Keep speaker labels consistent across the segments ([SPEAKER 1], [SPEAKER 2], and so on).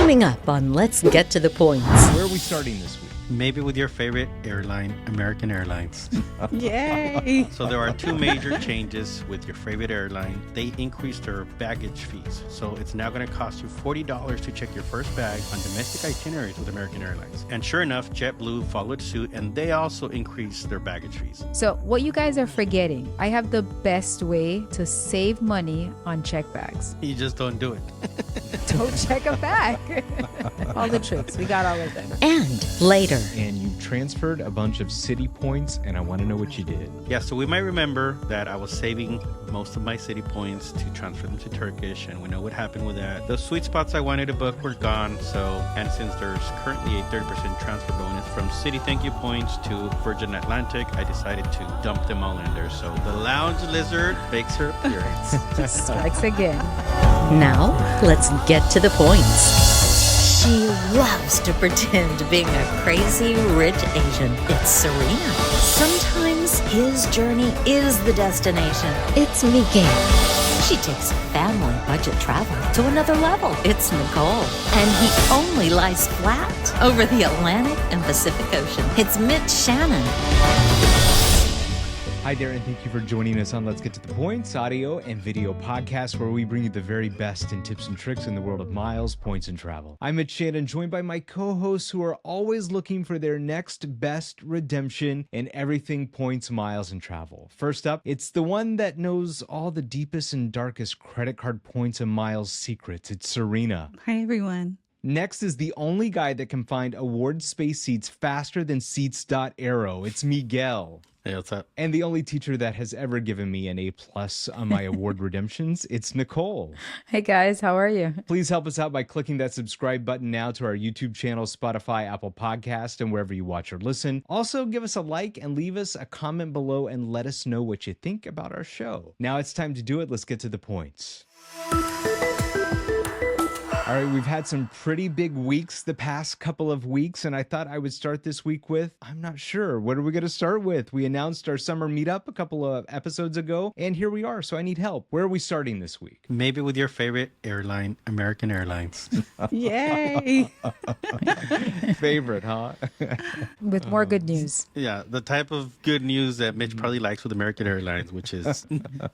[SPEAKER 1] Coming up on Let's Get to the Points.
[SPEAKER 2] Where are we starting this week?
[SPEAKER 3] Maybe with your favorite airline, American Airlines.
[SPEAKER 4] Yay!
[SPEAKER 3] So there are two major changes with your favorite airline. They increased their baggage fees. So it's now going to cost you $40 to check your first bag on domestic itineraries with American Airlines. And sure enough, JetBlue followed suit and they also increased their baggage fees.
[SPEAKER 4] So what you guys are forgetting, I have the best way to save money on check bags.
[SPEAKER 3] You just don't do it.
[SPEAKER 4] Don't check a bag. All the tricks, we got all of them.
[SPEAKER 1] And later.
[SPEAKER 2] And you transferred a bunch of Citi points, and I want to know what you did.
[SPEAKER 3] Yeah, so we might remember that I was saving most of my Citi points to transfer them to Turkish, and we know what happened with that. The sweet spots I wanted to book were gone, and since there's currently a 30% transfer bonus from Citi thank you points to Virgin Atlantic, I decided to dump them all in there. So the lounge lizard makes her appearance.
[SPEAKER 4] Strikes again.
[SPEAKER 1] Now, let's get to the points. She loves to pretend being a crazy rich Asian. It's Serena. Sometimes his journey is the destination. It's Miguel. She takes family budget travel to another level. It's Nicole. And he only lies flat over the Atlantic and Pacific Ocean. It's Mitch Shannon.
[SPEAKER 2] Hi there, and thank you for joining us on Let's Get to the Points, audio and video podcast, where we bring you the very best in tips and tricks in the world of miles, points, and travel. I'm Mitch Shannon, joined by my co-hosts who are always looking for their next best redemption in everything points, miles, and travel. First up, it's the one that knows all the deepest and darkest credit card points and miles secrets. It's Serena.
[SPEAKER 5] Hi, everyone.
[SPEAKER 2] Next is the only guy that can find award space seats faster than Seats.aero. It's Miguel.
[SPEAKER 3] Hey, what's up?
[SPEAKER 2] And the only teacher that has ever given me an A+ on my award redemptions, it's Nicole.
[SPEAKER 4] Hey guys, how are you?
[SPEAKER 2] Please help us out by clicking that subscribe button now to our YouTube channel, Spotify, Apple Podcast, and wherever you watch or listen. Also, give us a like and leave us a comment below and let us know what you think about our show. Now it's time to do it. Let's get to the points. All right, we've had some pretty big weeks the past couple of weeks, and I thought I would start this week with, I'm not sure. What are we going to start with? We announced our summer meetup a couple of episodes ago, and here we are, so I need help. Where are we starting this week?
[SPEAKER 3] Maybe with your favorite airline, American Airlines.
[SPEAKER 5] Yay!
[SPEAKER 2] Favorite, huh?
[SPEAKER 4] With more good news.
[SPEAKER 3] Yeah, the type of good news that Mitch probably likes with American Airlines, which is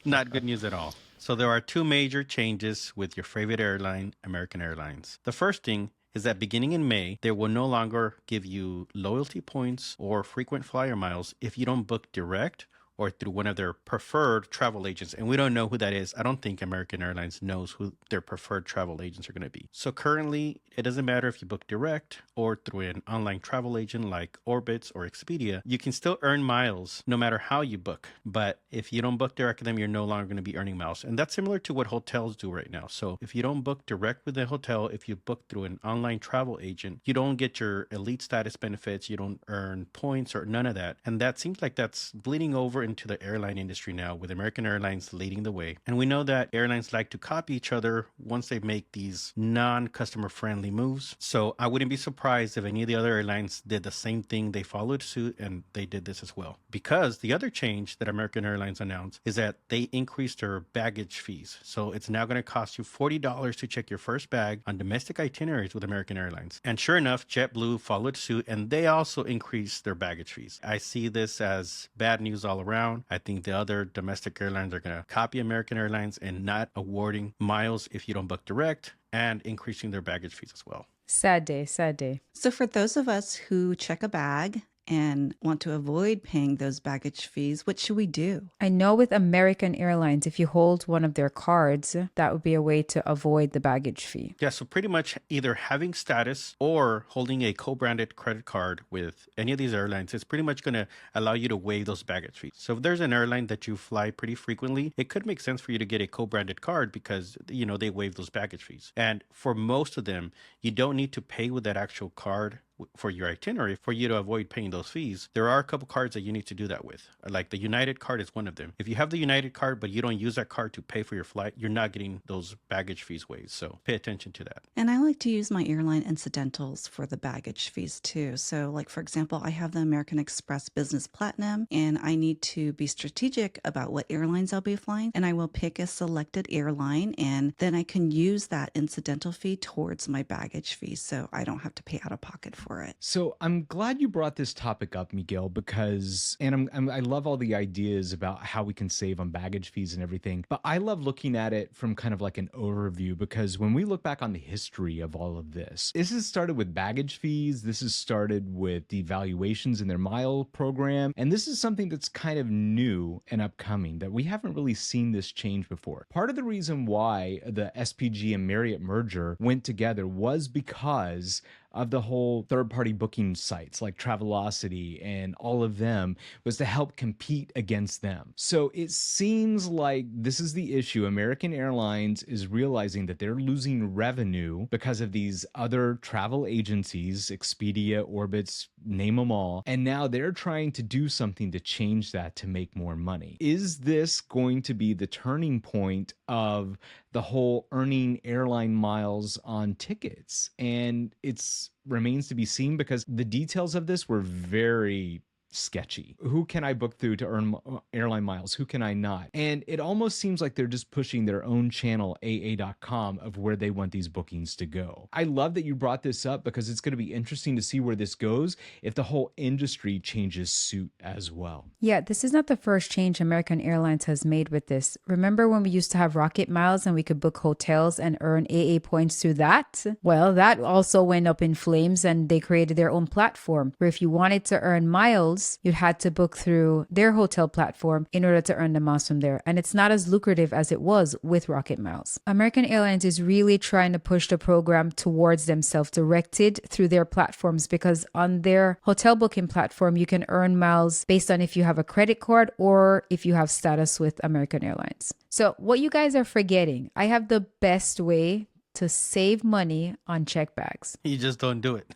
[SPEAKER 3] not good news at all. So there are two major changes with your favorite airline, American Airlines. The first thing is that beginning in May, they will no longer give you loyalty points or frequent flyer miles if you don't book direct or through one of their preferred travel agents. And we don't know who that is. I don't think American Airlines knows who their preferred travel agents are going to be. So currently, it doesn't matter if you book direct or through an online travel agent like Orbitz or Expedia. You can still earn miles no matter how you book. But if you don't book direct with them, you're no longer going to be earning miles. And that's similar to what hotels do right now. So if you don't book direct with the hotel, if you book through an online travel agent, you don't get your elite status benefits. You don't earn points or none of that. And that seems like that's bleeding over into the airline industry now, with American Airlines leading the way. And we know that airlines like to copy each other once they make these non-customer friendly moves. So I wouldn't be surprised if any of the other airlines did the same thing. They followed suit and they did this as well. Because the other change that American Airlines announced is that they increased their baggage fees. So it's now going to cost you $40 to check your first bag on domestic itineraries with American Airlines. And sure enough, JetBlue followed suit and they also increased their baggage fees. I see this as bad news all around. I think the other domestic airlines are going to copy American Airlines and not awarding miles if you don't book direct and increasing their baggage fees as well.
[SPEAKER 4] Sad day, sad day.
[SPEAKER 5] So for those of us who check a bag and want to avoid paying those baggage fees, what should we do?
[SPEAKER 4] I know with American Airlines, if you hold one of their cards, that would be a way to avoid the baggage fee.
[SPEAKER 3] Yeah, so pretty much either having status or holding a co-branded credit card with any of these airlines is pretty much going to allow you to waive those baggage fees. So if there's an airline that you fly pretty frequently, it could make sense for you to get a co-branded card because, you know, they waive those baggage fees. And for most of them, you don't need to pay with that actual card for your itinerary for you to avoid paying those fees, there are a couple cards that you need to do that with. Like the United card is one of them. If you have the United card, but you don't use that card to pay for your flight, you're not getting those baggage fees waived. So pay attention to that.
[SPEAKER 5] And I like to use my airline incidentals for the baggage fees too. So like, for example, I have the American Express Business Platinum, and I need to be strategic about what airlines I'll be flying. And I will pick a selected airline, and then I can use that incidental fee towards my baggage fee. So I don't have to pay out of pocket for it.
[SPEAKER 2] So I'm glad you brought this topic up, Miguel, because, and I love all the ideas about how we can save on baggage fees and everything, but I love looking at it from kind of like an overview, because when we look back on the history of all of this has started with baggage fees. This has started with devaluations in their mile program. And this is something that's kind of new and upcoming that we haven't really seen this change before. Part of the reason why the SPG and Marriott merger went together was because of the whole third-party booking sites like Travelocity and all of them, was to help compete against them. So it seems like this is the issue. American Airlines is realizing that they're losing revenue because of these other travel agencies, Expedia, Orbitz, name them all. And now they're trying to do something to change that to make more money. Is this going to be the turning point of the whole earning airline miles on tickets? And it's remains to be seen, because the details of this were very sketchy. Who can I book through to earn airline miles? Who can I not? And it almost seems like they're just pushing their own channel, AA.com, of where they want these bookings to go. I love that you brought this up, because it's going to be interesting to see where this goes if the whole industry changes suit as well.
[SPEAKER 4] Yeah, this is not the first change American Airlines has made with this. Remember when we used to have Rocket Miles and we could book hotels and earn AA points through that? Well, that also went up in flames, and they created their own platform where if you wanted to earn miles, you'd had to book through their hotel platform in order to earn the miles from there. And it's not as lucrative as it was with Rocket Miles. American Airlines is really trying to push the program towards them self-directed through their platforms, because on their hotel booking platform, you can earn miles based on if you have a credit card or if you have status with American Airlines. So what you guys are forgetting, I have the best way to save money on check bags.
[SPEAKER 3] You just don't do it.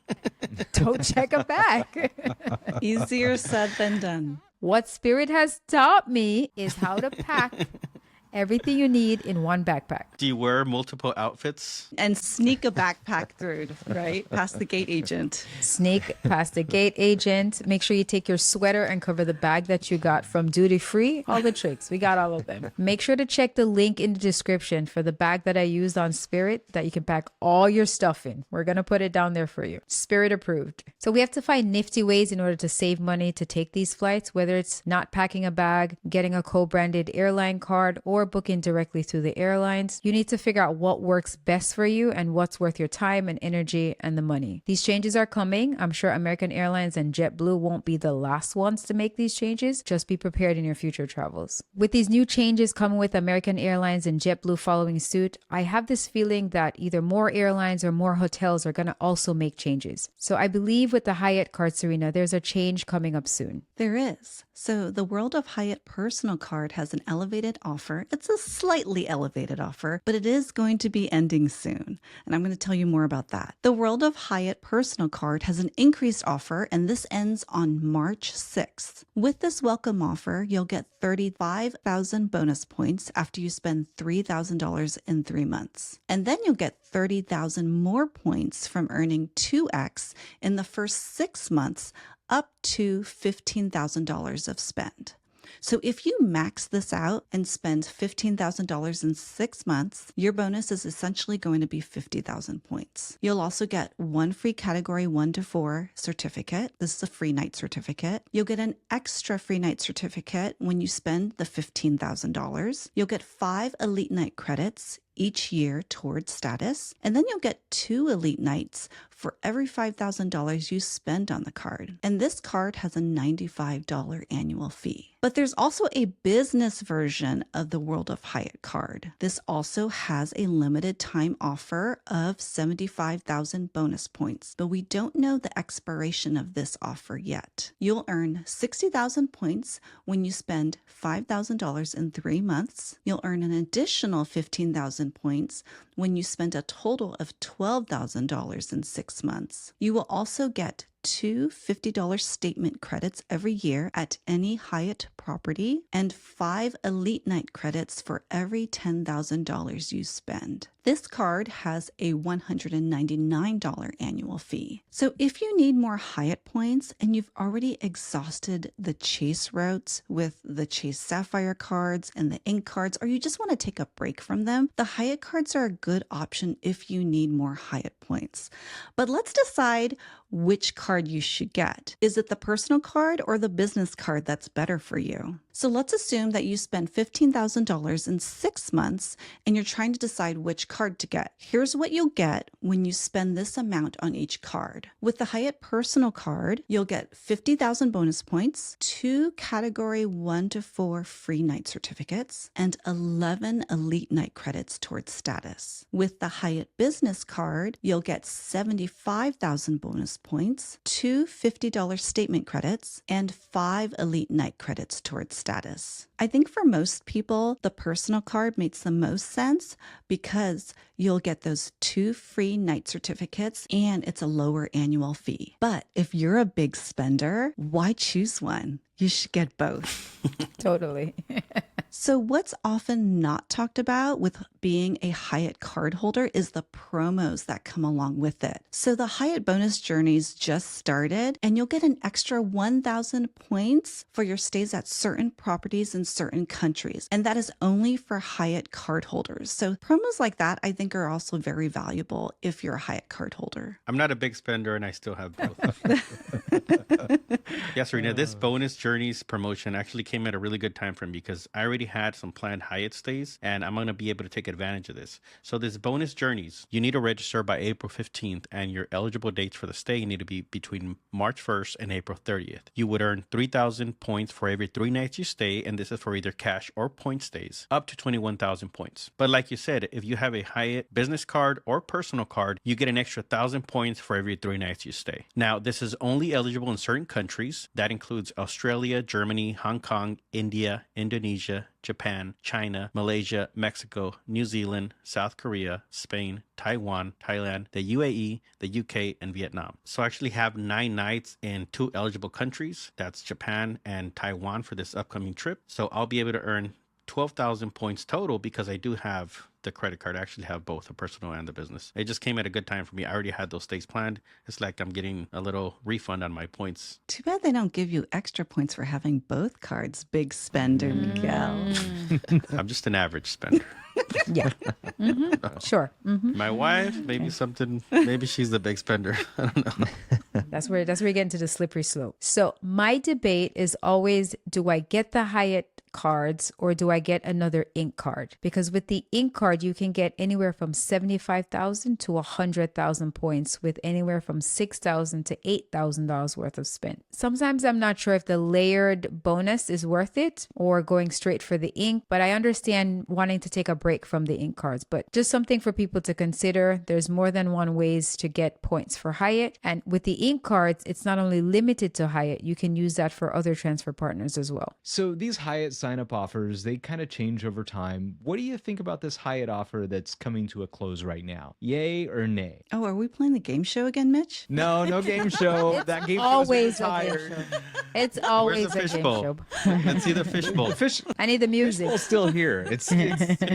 [SPEAKER 4] Don't check a bag.
[SPEAKER 5] Easier said than done.
[SPEAKER 4] What Spirit has taught me is how to pack everything you need in one backpack.
[SPEAKER 3] Do you wear multiple outfits?
[SPEAKER 5] And sneak a backpack through, right? Past the gate agent.
[SPEAKER 4] Sneak past the gate agent. Make sure you take your sweater and cover the bag that you got from duty free. All the tricks. We got all of them. Make sure to check the link in the description for the bag that I used on Spirit that you can pack all your stuff in. We're going to put it down there for you. Spirit approved. So we have to find nifty ways in order to save money to take these flights, whether it's not packing a bag, getting a co-branded airline card, or booking directly through the airlines. You need to figure out what works best for you and what's worth your time and energy and the money. These changes are coming. I'm sure American Airlines and JetBlue won't be the last ones to make these changes. Just be prepared in your future travels. With these new changes coming with American Airlines and JetBlue following suit, I have this feeling that either more airlines or more hotels are going to also make changes. So I believe with the Hyatt card, Serena, there's a change coming up soon.
[SPEAKER 5] There is. So the World of Hyatt Personal Card has an elevated offer. It's a slightly elevated offer, but it is going to be ending soon. And I'm going to tell you more about that. The World of Hyatt Personal Card has an increased offer, and this ends on March 6th. With this welcome offer, you'll get 35,000 bonus points after you spend $3,000 in 3 months. And then you'll get 30,000 more points from earning 2x in the first 6 months, up to $15,000 of spend. So if you max this out and spend $15,000 in 6 months, your bonus is essentially going to be 50,000 points. You'll also get one free category 1 to 4 certificate. This is a free night certificate. You'll get an extra free night certificate when you spend the $15,000. You'll get 5 elite night credits each year towards status. And then you'll get 2 elite nights for every $5,000 you spend on the card. And this card has a $95 annual fee. But there's also a business version of the World of Hyatt card. This also has a limited time offer of 75,000 bonus points, but we don't know the expiration of this offer yet. You'll earn 60,000 points when you spend $5,000 in 3 months. You'll earn an additional 15,000 points when you spend a total of $12,000 in 6 6 months. You will also get two $50 statement credits every year at any Hyatt property and 5 Elite Night credits for every $10,000 you spend. This card has a $199 annual fee. So if you need more Hyatt points and you've already exhausted the Chase routes with the Chase Sapphire cards and the Ink cards, or you just want to take a break from them, the Hyatt cards are a good option if you need more Hyatt points. But let's decide which card you should get. Is it the personal card or the business card that's better for you? So let's assume that you spend $15,000 in 6 months and you're trying to decide which card to get. Here's what you'll get when you spend this amount on each card. With the Hyatt personal card, you'll get 50,000 bonus points, 2 category 1 to 4 free night certificates, and 11 Elite Night credits towards status. With the Hyatt business card, you'll get 75,000 bonus points, 2 $50 statement credits, and 5 Elite Night credits towards status. I think for most people, the personal card makes the most sense because you'll get those 2 free night certificates and it's a lower annual fee. But if you're a big spender, why choose one? You should get both.
[SPEAKER 4] Totally.
[SPEAKER 5] So what's often not talked about with being a Hyatt card holder is the promos that come along with it. So the Hyatt bonus journeys just started and you'll get an extra 1,000 points for your stays at certain properties in certain countries. And that is only for Hyatt card holders. So promos like that I think are also very valuable if you're a Hyatt card holder.
[SPEAKER 3] I'm not a big spender and I still have both. Yes, Serena, this bonus journeys promotion actually came at a really good time for me because I already had some planned Hyatt stays and I'm going to be able to take advantage of this. So this bonus journeys, you need to register by April 15th and your eligible dates for the stay need to be between March 1st and April 30th. You would earn 3,000 points for every 3 nights you stay, and this is for either cash or point stays, up to 21,000 points. But like you said, if you have a Hyatt business card or personal card, you get an extra 1,000 points for every 3 nights you stay. Now, this is only eligible in certain countries. That includes Australia, Germany, Hong Kong, India, Indonesia, Japan, China, Malaysia, Mexico, New Zealand, South Korea, Spain, Taiwan, Thailand, the UAE, the UK, and Vietnam. So I actually have 9 nights in 2 eligible countries. That's Japan and Taiwan for this upcoming trip. So I'll be able to earn 12,000 points total because I do have the credit card. I actually have both the personal and the business. It just came at a good time for me. I already had those stays planned. It's like I'm getting a little refund on my points.
[SPEAKER 5] Too bad they don't give you extra points for having both cards. Big spender, Miguel.
[SPEAKER 3] I'm just an average spender.
[SPEAKER 4] Yeah. Sure.
[SPEAKER 3] My wife, maybe she's the big spender. I don't know.
[SPEAKER 4] That's where you get into the slippery slope. So my debate is always, do I get the Hyatt cards or do I get another Ink card? Because with the Ink card, you can get anywhere from 75,000 to 100,000 points with anywhere from $6,000 to $8,000 worth of spend. Sometimes I'm not sure if the layered bonus is worth it or going straight for the Ink, but I understand wanting to take a break from the Ink cards. But just something for people to consider. There's more than one ways to get points for Hyatt. And with the Ink cards, it's not only limited to Hyatt, you can use that for other transfer partners as well.
[SPEAKER 2] So these Hyatt sign-up offers, they kind of change over time. What do you think about this Hyatt offer that's coming to a close right now? Yay or nay?
[SPEAKER 5] Oh, are we playing the game show again, Mitch?
[SPEAKER 2] No game show. That game show
[SPEAKER 4] Always
[SPEAKER 2] is
[SPEAKER 4] a game
[SPEAKER 2] retired.
[SPEAKER 4] show. It's always
[SPEAKER 3] Where's the
[SPEAKER 4] a game
[SPEAKER 3] fishbowl?
[SPEAKER 4] show.
[SPEAKER 3] Let's see the fishbowl.
[SPEAKER 4] I need the music.
[SPEAKER 2] Fishbowl's still here. It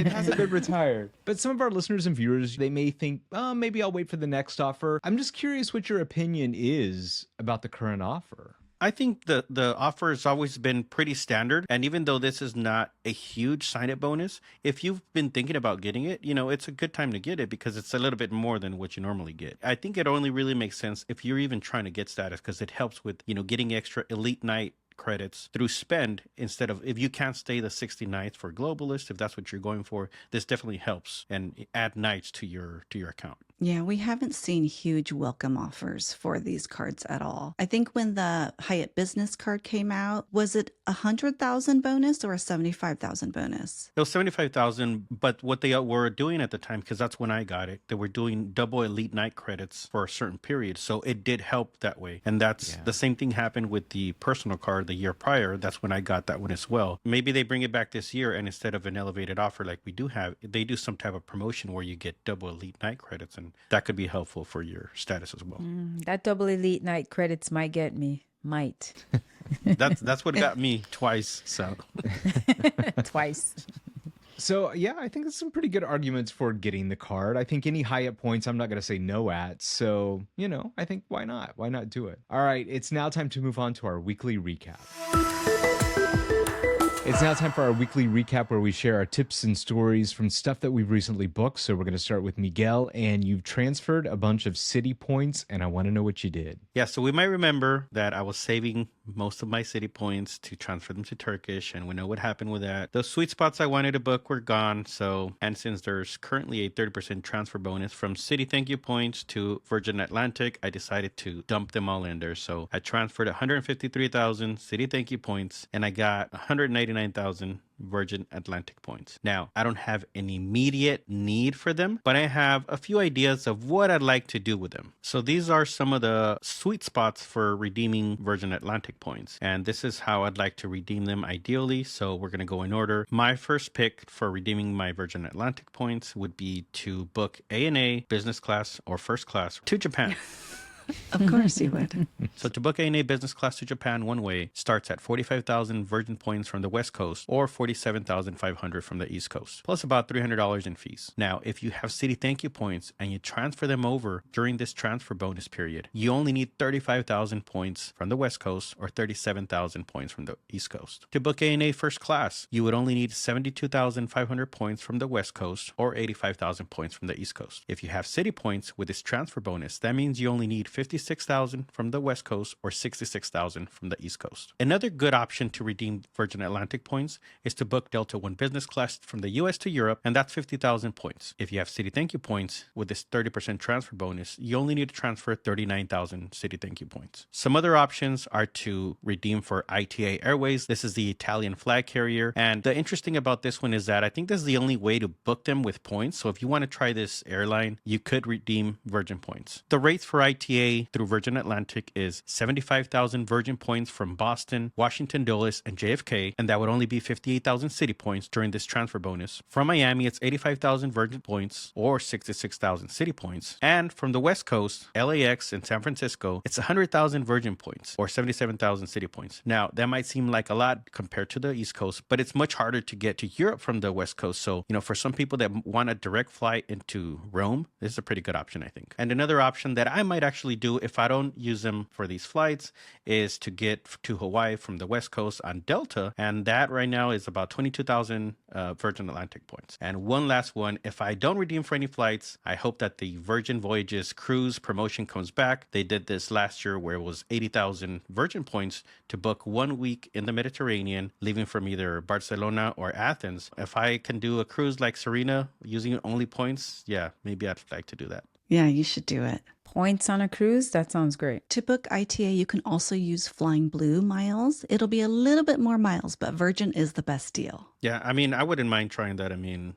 [SPEAKER 2] hasn't been retired. But some of our listeners and viewers, they may think, oh, maybe I'll wait for the next offer. I'm just curious what your opinion is about the current offer.
[SPEAKER 3] I think the offer has always been pretty standard. And even though this is not a huge sign-up bonus, if you've been thinking about getting it, it's a good time to get it because it's a little bit more than what you normally get. I think it only really makes sense if you're even trying to get status because it helps with, getting extra Elite Night credits through spend instead of if you can't stay the 60 nights for globalist, if that's what you're going for, this definitely helps and add nights to your account.
[SPEAKER 5] Yeah, we haven't seen huge welcome offers for these cards at all. I think when the Hyatt business card came out, was it 100,000 bonus or a 75,000 bonus?
[SPEAKER 3] It was 75,000, but what they were doing at the time, because that's when I got it, they were doing double Elite Night credits for a certain period. So it did help that way. And that's the same thing happened with the personal card the year prior. That's when I got that one as well. Maybe they bring it back this year and instead of an elevated offer like we do have, they do some type of promotion where you get double Elite Night credits and that could be helpful for your status as well.
[SPEAKER 4] That double elite night credits might get me. Might.
[SPEAKER 3] That's what got me twice. So
[SPEAKER 4] Twice.
[SPEAKER 2] So, yeah, I think there's some pretty good arguments for getting the card. I think any Hyatt points, I'm not going to say no at. So, I think why not? Why not do it? All right, it's now time to move on to our weekly recap. It's now time for our weekly recap where we share our tips and stories from stuff that we've recently booked. So we're going to start with Miguel, and you've transferred a bunch of Citi points, and I want to know what you did.
[SPEAKER 3] yeah, so we might remember that I was saving most of my Citi points to transfer them to Turkish, and we know what happened with that. Those sweet spots I wanted to book were gone. And since there's currently a 30% transfer bonus from Citi thank you points to Virgin Atlantic, I decided to dump them all in there. So I transferred 153,000 Citi thank you points, and I got 199,000 Virgin Atlantic points. Now, I don't have an immediate need for them, but I have a few ideas of what I'd like to do with them. So these are some of the sweet spots for redeeming Virgin Atlantic points. And this is how I'd like to redeem them ideally. So we're going to go in order. My first pick for redeeming my Virgin Atlantic points would be to book ANA, business class, or first class to Japan.
[SPEAKER 5] Of course you would.
[SPEAKER 3] So to book ANA business class to Japan one way starts at 45,000 Virgin points from the West Coast or 47,500 from the East Coast, plus about $300 in fees. Now, if you have Citi thank you points and you transfer them over during this transfer bonus period, you only need 35,000 points from the West Coast or 37,000 points from the East Coast. To book ANA first class, you would only need 72,500 points from the West Coast or 85,000 points from the East Coast. If you have Citi points with this transfer bonus, that means you only need 56,000 from the West Coast or 66,000 from the East Coast. Another good option to redeem Virgin Atlantic points is to book Delta One business class from the US to Europe, and that's 50,000 points. If you have Citi thank you points with this 30% transfer bonus, you only need to transfer 39,000 Citi thank you points. Some other options are to redeem for ITA Airways. This is the Italian flag carrier, and the interesting about this one is that I think this is the only way to book them with points. So if you want to try this airline, you could redeem Virgin points. The rates for ITA through Virgin Atlantic is 75,000 Virgin points from Boston, Washington Dulles, and JFK, and that would only be 58,000 Citi points during this transfer bonus. From Miami, it's 85,000 Virgin points or 66,000 Citi points. And from the West Coast, LAX and San Francisco, it's 100,000 Virgin points or 77,000 Citi points. Now, that might seem like a lot compared to the East Coast, but it's much harder to get to Europe from the West Coast. So, for some people that want a direct flight into Rome, this is a pretty good option, I think. And another option that I might actually do if I don't use them for these flights is to get to Hawaii from the West Coast on Delta, and that right now is about 22,000 Virgin Atlantic points. And one last one, if I don't redeem for any flights, I hope that the Virgin Voyages cruise promotion comes back. They did this last year where it was 80,000 Virgin points to book 1 week in the Mediterranean, leaving from either Barcelona or Athens. If I can do a cruise like Serena using only points, yeah, maybe I'd like to do that.
[SPEAKER 5] Yeah, you should do it.
[SPEAKER 4] Points on a cruise? That sounds great.
[SPEAKER 5] To book ITA, you can also use Flying Blue miles. It'll be a little bit more miles, but Virgin is the best deal.
[SPEAKER 3] Yeah, I wouldn't mind trying that.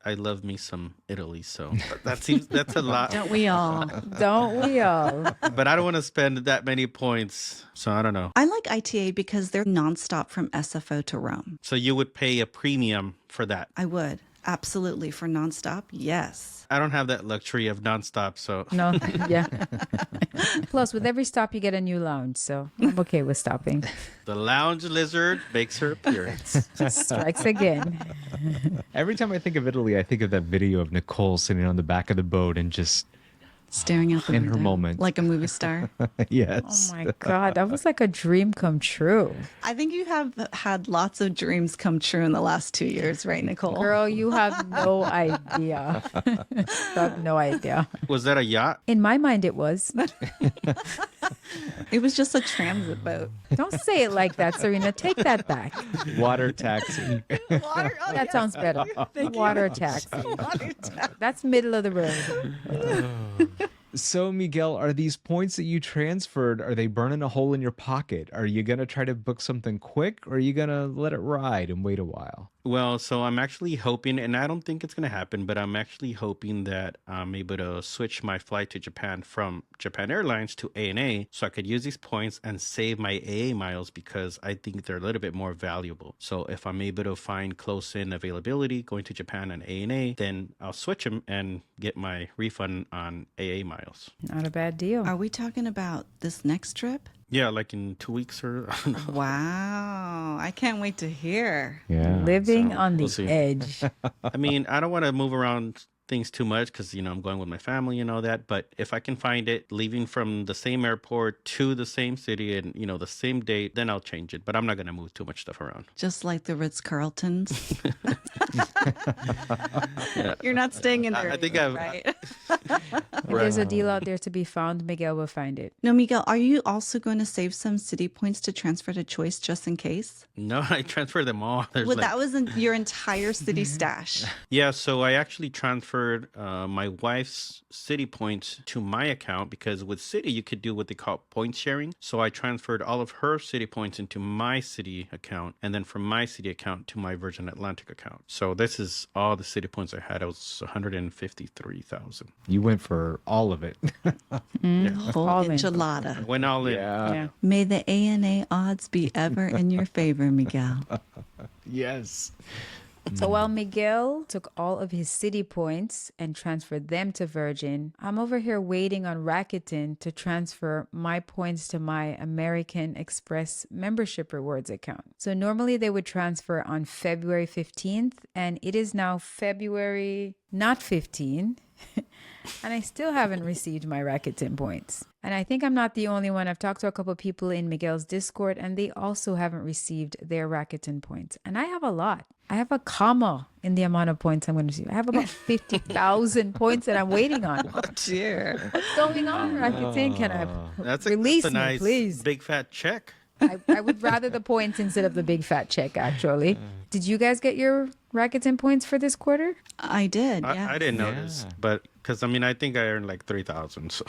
[SPEAKER 3] I love me some Italy, so that's a lot.
[SPEAKER 5] Don't we all?
[SPEAKER 4] Don't we all?
[SPEAKER 3] But I don't want to spend that many points, so I don't know.
[SPEAKER 5] I like ITA because they're nonstop from SFO to Rome.
[SPEAKER 3] So you would pay a premium for that?
[SPEAKER 5] I would. Absolutely. For nonstop, yes.
[SPEAKER 3] I don't have that luxury of nonstop, so.
[SPEAKER 4] No, yeah. Plus, with every stop, you get a new lounge, so I'm okay with stopping.
[SPEAKER 3] The lounge lizard makes her appearance.
[SPEAKER 4] Strikes again.
[SPEAKER 2] Every time I think of Italy, I think of that video of Nicole sitting on the back of the boat and just
[SPEAKER 5] staring out the
[SPEAKER 2] in
[SPEAKER 5] window
[SPEAKER 2] her moment.
[SPEAKER 5] like a movie star.
[SPEAKER 2] Yes.
[SPEAKER 4] Oh my God, that was like a dream come true.
[SPEAKER 5] I think you have had lots of dreams come true in the last 2 years, right, Nicole?
[SPEAKER 4] Girl, you have no idea. You have no idea.
[SPEAKER 3] Was that a yacht?
[SPEAKER 4] In my mind, it was.
[SPEAKER 5] It was just a transit boat.
[SPEAKER 4] Don't say it like that, Serena. Take that back.
[SPEAKER 2] Water taxi.
[SPEAKER 4] That sounds better. Water taxi. That's middle of the road.
[SPEAKER 2] So, Miguel, are these points that you transferred, are they burning a hole in your pocket? Are you going to try to book something quick, or are you going to let it ride and wait a while?
[SPEAKER 3] Well, so I'm actually hoping, and I don't think it's going to happen, but I'm actually hoping that I'm able to switch my flight to Japan from Japan Airlines to ANA so I could use these points and save my AA miles because I think they're a little bit more valuable. So if I'm able to find close-in availability going to Japan and ANA, then I'll switch them and get my refund on AA miles.
[SPEAKER 4] Not a bad deal.
[SPEAKER 5] Are we talking about this next trip?
[SPEAKER 3] Yeah, like in 2 weeks or... I don't know.
[SPEAKER 5] Wow. I can't wait to hear.
[SPEAKER 2] Yeah.
[SPEAKER 4] Living
[SPEAKER 3] So,
[SPEAKER 4] on the
[SPEAKER 3] we'll see.
[SPEAKER 4] edge.
[SPEAKER 3] I mean, I don't want to move around things too much because, you know, I'm going with my family and all that. But if I can find it leaving from the same airport to the same city and, you know, the same date, then I'll change it. But I'm not going to move too much stuff around.
[SPEAKER 5] Just like the Ritz-Carltons. You're not staying in there.
[SPEAKER 3] I think
[SPEAKER 5] anymore,
[SPEAKER 3] I've-
[SPEAKER 5] right?
[SPEAKER 4] If there's a deal out there to be found, Miguel will find it.
[SPEAKER 5] No, Miguel, are you also going to save some Citi points to transfer to Choice just in case?
[SPEAKER 3] No, I transferred them all. There's
[SPEAKER 5] Well,
[SPEAKER 3] like-
[SPEAKER 5] that was in your entire Citi stash.
[SPEAKER 3] Yeah, so I actually transferred my wife's Citi points to my account because with Citi, you could do what they call point sharing. So I transferred all of her Citi points into my Citi account and then from my Citi account to my Virgin Atlantic account. So this is all the Citi points I had. It was 153,000.
[SPEAKER 2] You went for all of it.
[SPEAKER 5] Whole
[SPEAKER 4] All in.
[SPEAKER 5] enchilada.
[SPEAKER 3] Went all in.
[SPEAKER 4] Yeah.
[SPEAKER 5] May the ANA odds be ever in your favor, Miguel.
[SPEAKER 2] Yes.
[SPEAKER 4] So while Miguel took all of his Citi points and transferred them to Virgin, I'm over here waiting on Rakuten to transfer my points to my American Express membership rewards account. So normally they would transfer on February 15th, and it is now February not 15. And I still haven't received my Rakuten points. And I think I'm not the only one. I've talked to a couple of people in Miguel's Discord, and they also haven't received their Rakuten points. And I have a lot. I have a comma in the amount of points I'm going to receive. I have about 50,000 points that I'm waiting on.
[SPEAKER 5] Dear.
[SPEAKER 4] What's going on, Rakuten? Can I
[SPEAKER 3] That's
[SPEAKER 4] release
[SPEAKER 3] a
[SPEAKER 4] me,
[SPEAKER 3] nice
[SPEAKER 4] please?
[SPEAKER 3] big fat check.
[SPEAKER 4] I would rather the points instead of the big fat check, actually. Did you guys get your Rakuten points for this quarter?
[SPEAKER 5] I did, yeah.
[SPEAKER 3] I didn't notice, but because I mean, I think I earned like 3,000, so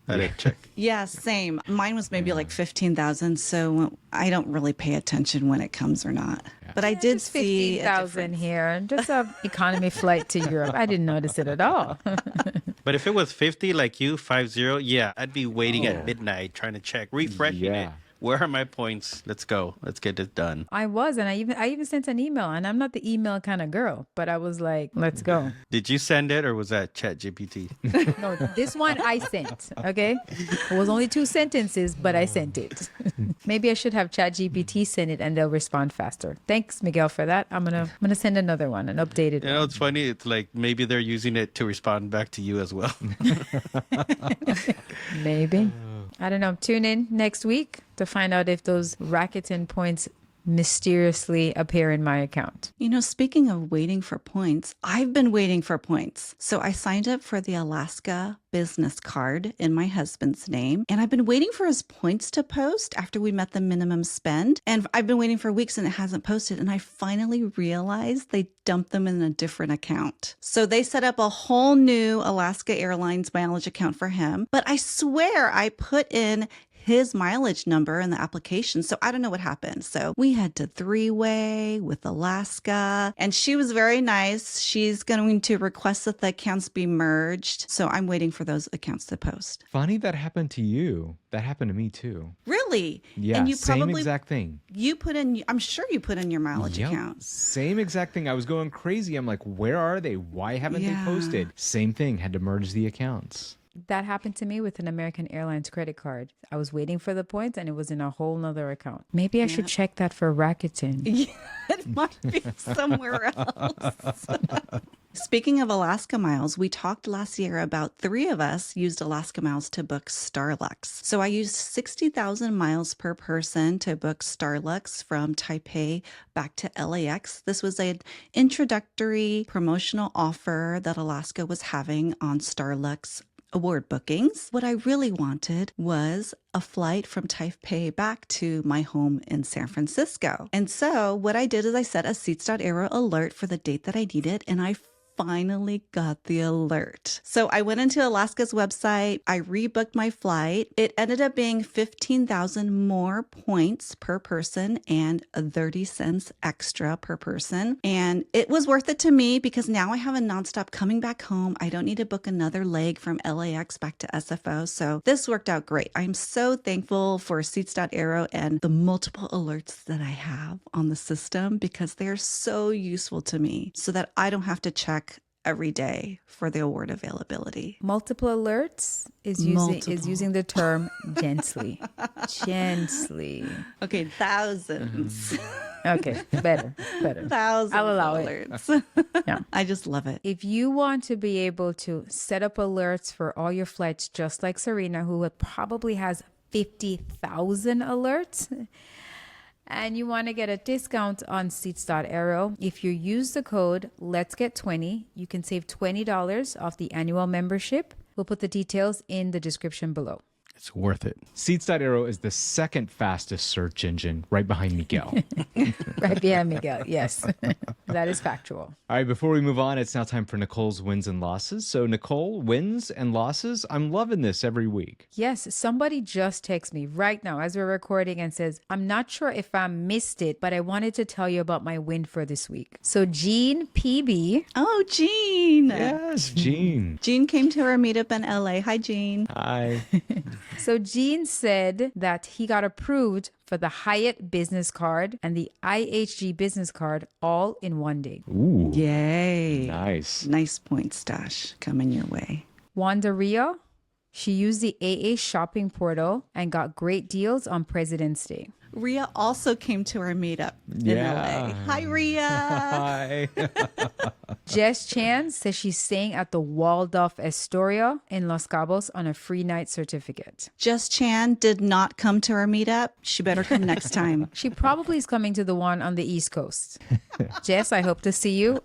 [SPEAKER 3] I didn't check.
[SPEAKER 5] Yeah, same. Mine was maybe like 15,000, so I don't really pay attention when it comes or not. But I did
[SPEAKER 4] Just
[SPEAKER 5] see a
[SPEAKER 4] 15,000
[SPEAKER 5] difference.
[SPEAKER 4] here. Just a economy flight to Europe. I didn't notice it at all.
[SPEAKER 3] But if it was 50 like you, 50, yeah, I'd be waiting at midnight trying to check, refreshing it.
[SPEAKER 2] Yeah.
[SPEAKER 3] Where are my points? Let's go. Let's get this done.
[SPEAKER 4] I was, and I even sent an email, and I'm not the email kind of girl, but I was like, let's go.
[SPEAKER 3] Did you send it or was that ChatGPT?
[SPEAKER 4] No, this one I sent, okay? It was only 2 sentences, but I sent it. Maybe I should have ChatGPT send it, and they'll respond faster. Thanks, Miguel, for that. I'm gonna send another one, an updated
[SPEAKER 3] You know, it's funny. It's like maybe they're using it to respond back to you as well.
[SPEAKER 4] Maybe. I don't know. Tune in next week to find out if those Rakuten points mysteriously appear in my account.
[SPEAKER 5] You know, speaking of waiting for points, I've been waiting for points. So I signed up for the Alaska business card in my husband's name, and I've been waiting for his points to post after we met the minimum spend. And I've been waiting for weeks and it hasn't posted. And I finally realized they dumped them in a different account. So they set up a whole new Alaska Airlines mileage account for him. But I swear I put in his mileage number in the application. So I don't know what happened. So we had to 3-way with Alaska, and she was very nice. She's going to request that the accounts be merged. So I'm waiting for those accounts to post.
[SPEAKER 2] Funny that happened to you. That happened to me too.
[SPEAKER 5] Really?
[SPEAKER 2] Yeah,
[SPEAKER 5] And you
[SPEAKER 2] same
[SPEAKER 5] probably,
[SPEAKER 2] exact thing.
[SPEAKER 5] you put in, I'm sure you put in your mileage
[SPEAKER 2] Yep.
[SPEAKER 5] accounts.
[SPEAKER 2] Same exact thing. I was going crazy. I'm like, where are they? Why haven't
[SPEAKER 5] Yeah.
[SPEAKER 2] they posted? Same thing. Had to merge the accounts.
[SPEAKER 4] That happened to me with an American Airlines credit card. I was waiting for the points and it was in a whole nother account. Maybe I should check that for Rakuten.
[SPEAKER 5] Yeah, it might be somewhere else. Speaking of Alaska miles, we talked last year about 3 of us used Alaska miles to book Starlux. So I used 60,000 miles per person to book Starlux from Taipei back to LAX. This was an introductory promotional offer that Alaska was having on Starlux award bookings. What I really wanted was a flight from Taipei back to my home in San Francisco. And so what I did is I set a Seats.aero alert for the date that I needed, and I finally got the alert. So I went into Alaska's website. I rebooked my flight. It ended up being 15,000 more points per person and 30 cents extra per person. And it was worth it to me because now I have a nonstop coming back home. I don't need to book another leg from LAX back to SFO. So this worked out great. I'm so thankful for Seats.aero and the multiple alerts that I have on the system because they're so useful to me so that I don't have to check every day for the award availability.
[SPEAKER 4] Multiple alerts is using the term gently. Gently.
[SPEAKER 5] Okay, thousands.
[SPEAKER 4] Okay, better.
[SPEAKER 5] Thousands
[SPEAKER 4] I'll allow
[SPEAKER 5] of
[SPEAKER 4] it.
[SPEAKER 5] alerts.
[SPEAKER 4] Yeah.
[SPEAKER 5] I just love it.
[SPEAKER 4] If you want to be able to set up alerts for all your flights, just like Serena, who probably has 50,000 alerts, and you want to get a discount on Seats.aero, if you use the code LETSGET20, you can save $20 off the annual membership. We'll put the details in the description below.
[SPEAKER 3] It's worth it.
[SPEAKER 2] Seats.aero is the second fastest search engine right behind Miguel.
[SPEAKER 4] Right behind Miguel, yes. That is factual.
[SPEAKER 2] All right, before we move on, it's now time for Nicole's wins and losses. So Nicole, wins and losses. I'm loving this every week.
[SPEAKER 4] Yes, somebody just texted me right now as we're recording and says, I'm not sure if I missed it, but I wanted to tell you about my win for this week. So Jean PB.
[SPEAKER 5] Oh, Jean.
[SPEAKER 2] Yes, Jean.
[SPEAKER 5] Jean came to our meetup in LA. Hi, Jean.
[SPEAKER 2] Hi.
[SPEAKER 4] So Jean said that he got approved for the Hyatt business card and the IHG business card all in one day.
[SPEAKER 2] Ooh.
[SPEAKER 5] Yay.
[SPEAKER 2] Nice.
[SPEAKER 5] Nice point stash coming your way.
[SPEAKER 4] Wanda Ria, she used the AA shopping portal and got great deals on President's Day.
[SPEAKER 5] Ria also came to our meetup in LA. Hi, Ria.
[SPEAKER 2] Hi.
[SPEAKER 4] Jess Chan says she's staying at the Waldorf Astoria in Los Cabos on a free night certificate.
[SPEAKER 5] Jess Chan did not come to our meetup. She better come next time.
[SPEAKER 4] She probably is coming to the one on the East Coast. Jess, I hope to see you.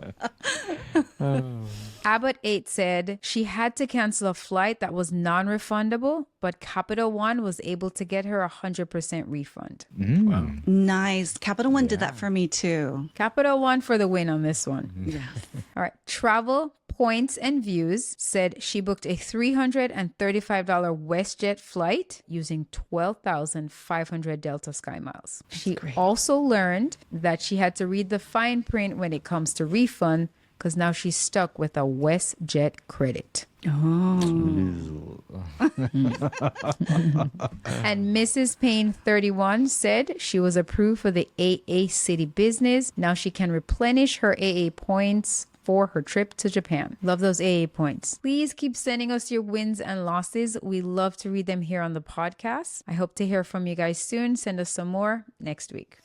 [SPEAKER 4] Abbott 8 said she had to cancel a flight that was non-refundable, but Capital One was able to get her 100% refund.
[SPEAKER 3] Wow.
[SPEAKER 5] Nice. Capital One did that for me too.
[SPEAKER 4] Capital One for the win on this one.
[SPEAKER 5] Yes.
[SPEAKER 4] All right. Travel Points and Views said she booked a $335 WestJet flight using 12,500 Delta Sky Miles. She also learned that she had to read the fine print when it comes to refund because now she's stuck with a WestJet credit.
[SPEAKER 5] Oh.
[SPEAKER 4] And Mrs. Payne 31 said she was approved for the AA City Business. Now she can replenish her AA points for her trip to Japan. Love those AA points. Please keep sending us your wins and losses. We love to read them here on the podcast. I hope to hear from you guys soon. Send us some more next week.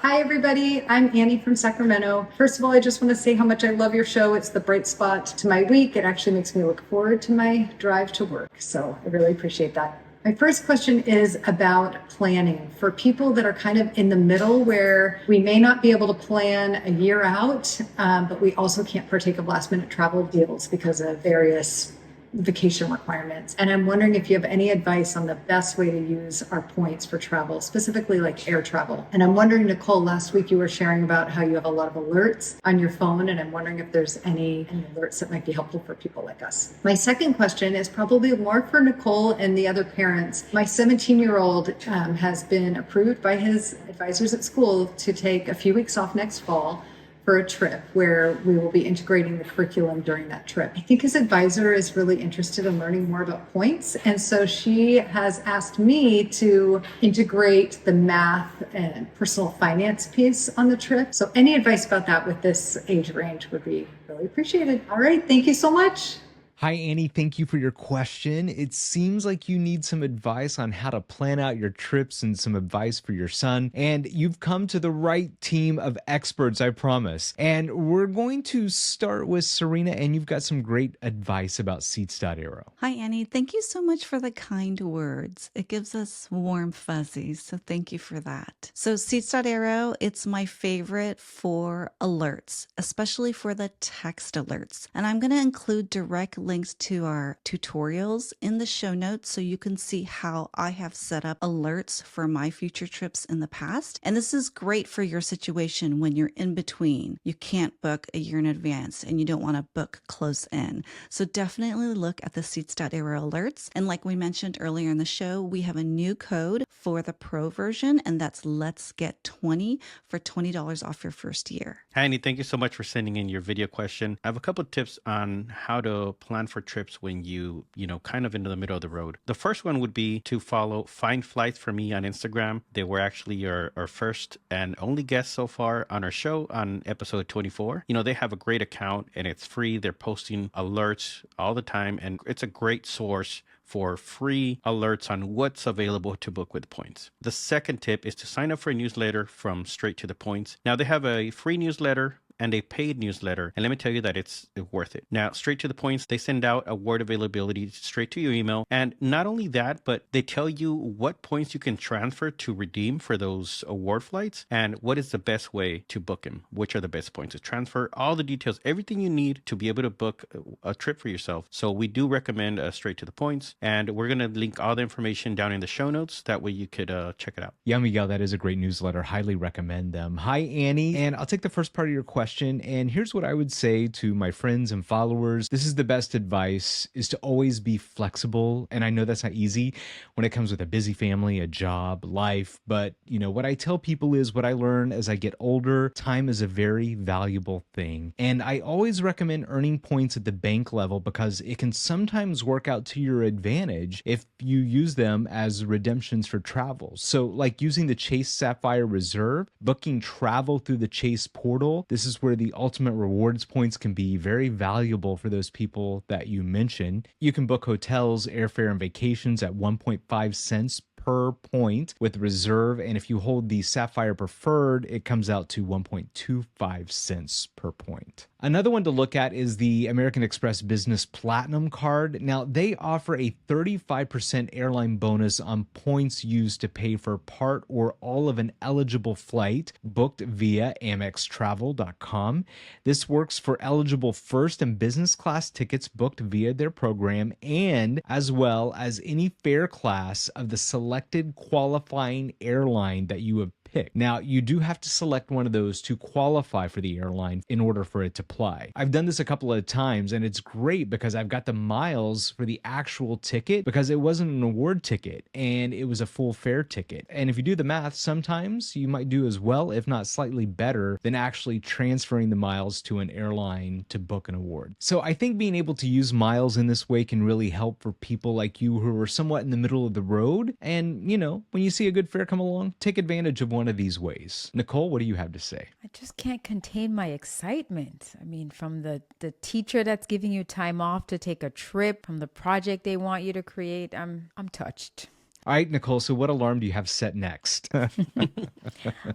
[SPEAKER 6] Hi, everybody. I'm Annie from Sacramento. First of all, I just want to say how much I love your show. It's the bright spot to my week. It actually makes me look forward to my drive to work. So I really appreciate that. My first question is about planning for people that are kind of in the middle where we may not be able to plan a year out, but we also can't partake of last minute travel deals because of various vacation requirements. And I'm wondering if you have any advice on the best way to use our points for travel, specifically like air travel. And I'm wondering, Nicole, last week you were sharing about how you have a lot of alerts on your phone, and I'm wondering if there's any alerts that might be helpful for people like us. My second question is probably more for Nicole and the other parents. My 17-year-old has been approved by his advisors at school to take a few weeks off next fall for a trip where we will be integrating the curriculum during that trip. I think his advisor is really interested in learning more about points. And so she has asked me to integrate the math and personal finance piece on the trip. So any advice about that with this age range would be really appreciated. All right. Thank you so much.
[SPEAKER 2] Hi, Annie. Thank you for your question. It seems like you need some advice on how to plan out your trips and some advice for your son. And you've come to the right team of experts, I promise. And we're going to start with Serena, and you've got some great advice about Seats.aero.
[SPEAKER 5] Hi, Annie. Thank you so much for the kind words. It gives us warm fuzzies, so thank you for that. So Seats.aero, it's my favorite for alerts, especially for the text alerts. And I'm going to include direct links links to our tutorials in the show notes so you can see how I have set up alerts for my future trips in the past. And this is great for your situation when you're in between. You can't book a year in advance and you don't want to book close in. So definitely look at the Seats.aero alerts. And like we mentioned earlier in the show, we have a new code for the Pro version, and that's Let's Get 20 for $20 off your first year.
[SPEAKER 3] Annie, thank you so much for sending in your video question. I have a couple of tips on how to plan for trips when you kind of into the middle of the road. The first one would be to follow Find Flights for me on Instagram. They were actually our first and only guest so far on our show on episode 24. They have a great account and it's free. They're posting alerts all the time, and it's a great source for free alerts on what's available to book with points. The second tip is to sign up for a newsletter from Straight to the Points. Now, they have a free newsletter and a paid newsletter, and let me tell you that it's worth it. Now, Straight to the Points, they send out award availability straight to your email, and not only that, but they tell you what points you can transfer to redeem for those award flights and what is the best way to book them, which are the best points to transfer, all the details, everything you need to be able to book a trip for yourself. So we do recommend Straight to the Points, and we're going to link all the information down in the show notes. That way you could check it out.
[SPEAKER 2] Yeah, Miguel, that is a great newsletter. Highly recommend them. Hi, Annie. And I'll take the first part of your question. And here's what I would say to my friends and followers. This is the best advice, is to always be flexible. And I know that's not easy when it comes with a busy family, a job, life. But, what I tell people is what I learn as I get older. Time is a very valuable thing. And I always recommend earning points at the bank level because it can sometimes work out to your advantage if you use them as redemptions for travel. So like using the Chase Sapphire Reserve, booking travel through the Chase portal, this is where the ultimate rewards points can be very valuable for those people that you mentioned. You can book hotels, airfare, and vacations at 1.5 cents per point with Reserve, and if you hold the Sapphire Preferred, it comes out to 1.25 cents per point. Another one to look at is the American Express Business Platinum Card. Now, they offer a 35% airline bonus on points used to pay for part or all of an eligible flight booked via AmexTravel.com. This works for eligible first and business class tickets booked via their program, and as well as any fare class of the selected qualifying airline that you have picked. Now, you do have to select one of those to qualify for the airline in order for it to apply. I've done this a couple of times, and it's great because I've got the miles for the actual ticket because it wasn't an award ticket and it was a full fare ticket. And if you do the math, sometimes you might do as well, if not slightly better, than actually transferring the miles to an airline to book an award. So I think being able to use miles in this way can really help for people like you who are somewhat in the middle of the road. And, when you see a good fare come along, take advantage of one of these ways. Nicole, what do you have to say?
[SPEAKER 4] I just can't contain my excitement. I mean, from the teacher that's giving you time off to take a trip, from the project they want you to create, I'm touched.
[SPEAKER 2] All right, Nicole, so what alarm do you have set next?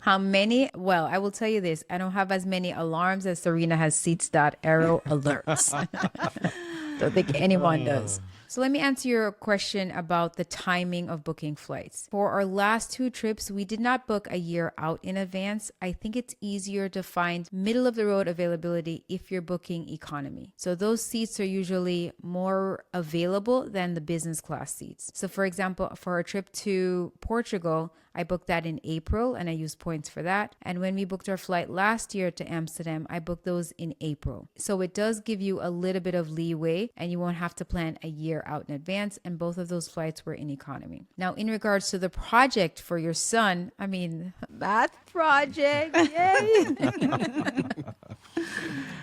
[SPEAKER 4] How many? Well, I will tell you this. I don't have as many alarms as Serena has Seats.aero alerts. Don't think anyone does. So let me answer your question about the timing of booking flights. For our last 2 trips, we did not book a year out in advance. I think it's easier to find middle of the road availability if you're booking economy. So those seats are usually more available than the business class seats. So for example, for our trip to Portugal, I booked that in April and I used points for that. And when we booked our flight last year to Amsterdam, I booked those in April. So it does give you a little bit of leeway and you won't have to plan a year out in advance. And both of those flights were in economy. Now, in regards to the project for your son, math project, yay!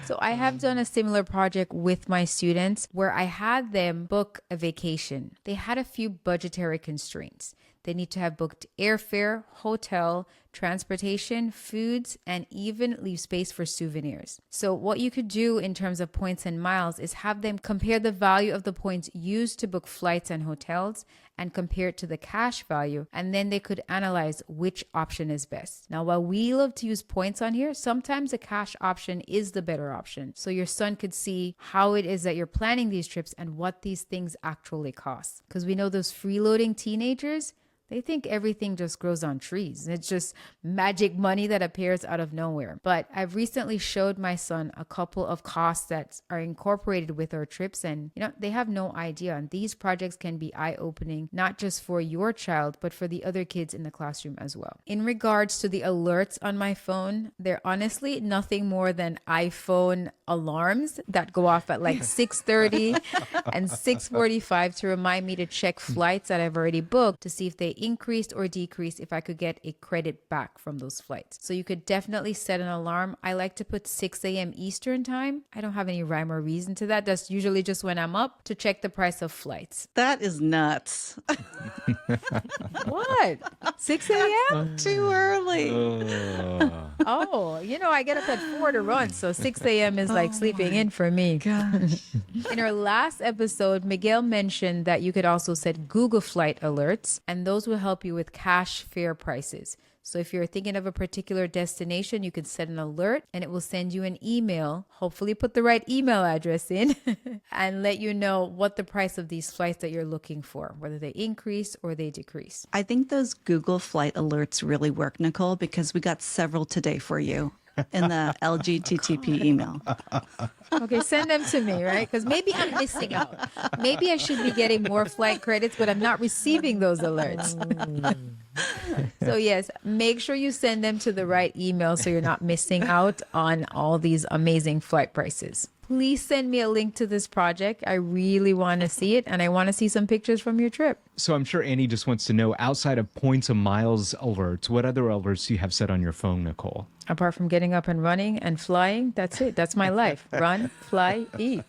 [SPEAKER 4] So I have done a similar project with my students where I had them book a vacation. They had a few budgetary constraints. They need to have booked airfare, hotel, transportation, foods, and even leave space for souvenirs. So what you could do in terms of points and miles is have them compare the value of the points used to book flights and hotels and compare it to the cash value, and then they could analyze which option is best. Now, while we love to use points on here, sometimes the cash option is the better option. So your son could see how it is that you're planning these trips and what these things actually cost. Because we know those freeloading teenagers, They think everything just grows on trees. It's just magic money that appears out of nowhere. But I've recently showed my son a couple of costs that are incorporated with our trips, and they have no idea. And these projects can be eye-opening, not just for your child, but for the other kids in the classroom as well. In regards to the alerts on my phone, they're honestly nothing more than iPhone alarms that go off at like 6:30 and 6:45 to remind me to check flights that I've already booked to see if they increased or decreased, if I could get a credit back from those flights. So you could definitely set an alarm. I like to put 6 a.m. Eastern time. I don't have any rhyme or reason to that. That's usually just when I'm up to check the price of flights.
[SPEAKER 5] That is nuts.
[SPEAKER 4] What? 6 a.m.?
[SPEAKER 5] Too early.
[SPEAKER 4] Oh, I get up at 4 to run. So 6 a.m. is like sleeping in for me.
[SPEAKER 5] Gosh.
[SPEAKER 4] In our last episode, Miguel mentioned that you could also set Google Flight alerts, and those will help you with cash fare prices. So if you're thinking of a particular destination, you can set an alert and it will send you an email. Hopefully put the right email address in and let you know what the price of these flights that you're looking for, whether they increase or they decrease.
[SPEAKER 5] I think those Google Flight alerts really work, Nicole, because we got several today for you in the LGTTP email.
[SPEAKER 4] Okay, send them to me, right? Because maybe I'm missing out. Maybe I should be getting more flight credits, but I'm not receiving those alerts. So yes, make sure you send them to the right email so you're not missing out on all these amazing flight prices. Please send me a link to this project. I really want to see it, and I want to see some pictures from your trip.
[SPEAKER 2] So I'm sure Annie just wants to know, outside of points and miles alerts, what other alerts do you have set on your phone, Nicole?
[SPEAKER 4] Apart from getting up and running and flying, that's it. That's my life. Run, fly, eat.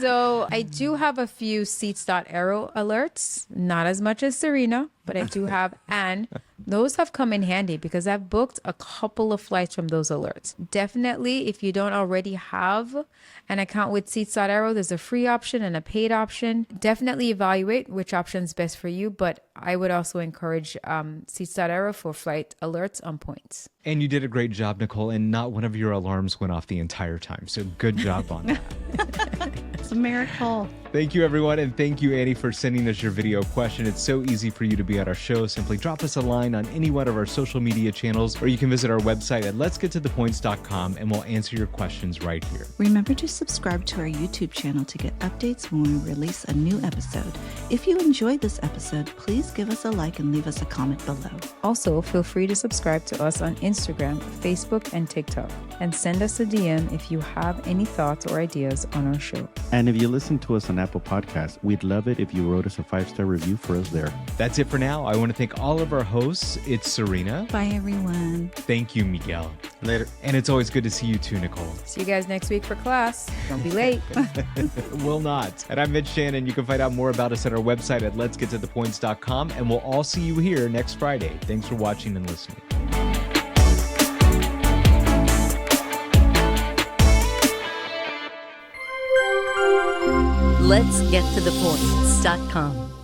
[SPEAKER 4] So I do have a few Seats.aero alerts, not as much as Serena, but I do have, and those have come in handy because I've booked a couple of flights from those alerts. Definitely, if you don't already have an account with Seats.aero, there's a free option and a paid option. Definitely evaluate which option is best for you, but I would also encourage Seats.aero for flight alerts on points.
[SPEAKER 2] And you did a great job, Nicole, and not one of your alarms went off the entire time. So good job on that.
[SPEAKER 5] It's a miracle.
[SPEAKER 2] Thank you, everyone. And thank you, Annie, for sending us your video question. It's so easy for you to be at our show. Simply drop us a line on any one of our social media channels, or you can visit our website at letsgettothepoints.com and we'll answer your questions right here.
[SPEAKER 5] Remember to subscribe to our YouTube channel to get updates when we release a new episode. If you enjoyed this episode, please give us a like and leave us a comment below.
[SPEAKER 4] Also, feel free to subscribe to us on Instagram, Facebook, and TikTok. And send us a DM if you have any thoughts or ideas on our show.
[SPEAKER 3] And if you listen to us on Apple Podcasts, we'd love it if you wrote us a 5-star review for us there.
[SPEAKER 2] That's it for now. I want to thank all of our hosts. It's Serena.
[SPEAKER 5] Bye, everyone.
[SPEAKER 2] Thank you, Miguel.
[SPEAKER 3] Later.
[SPEAKER 2] And it's always good to see you too, Nicole.
[SPEAKER 4] See you guys next week for class. Don't be late.
[SPEAKER 2] Will not. And I'm Mitch Shannon. You can find out more about us at our website at letsgettothepoints.com, and we'll all see you here next Friday. Thanks for watching and listening.
[SPEAKER 1] Let'sGetToThePoints.com